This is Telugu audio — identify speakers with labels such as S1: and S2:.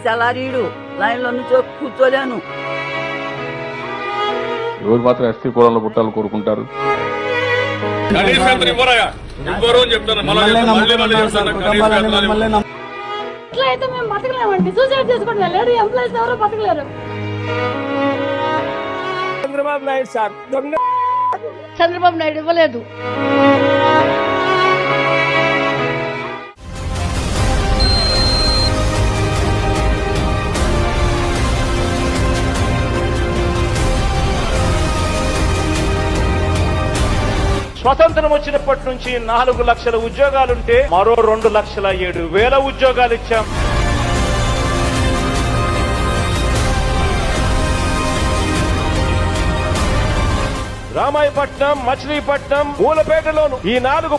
S1: సెలారీడు లైన్లో నుంచి కూర్చోలేను.
S2: ఎవరు మాత్రం ఎస్టీ కులంలో పుట్టాలని కోరుకుంటారు?
S3: ఇట్లయితే మేము బతకలేమండి. సూసైడ్ చేసుకోవడం లేడు, ఎంప్లాయీస్ ఎవరో బతకలేరు.
S4: చంద్రబాబు నాయుడు సార్ దొంగ.
S3: చంద్రబాబు నాయుడు ఇవ్వలేదు.
S5: స్వతంత్రం వచ్చినప్పటి నుంచి 4 లక్షల ఉద్యోగాలుంటే మరో 2,07,000 ఉద్యోగాలు ఇచ్చాం. రామాయపట్నం, మచిలీపట్నం, పూలపేటలోను ఈ 4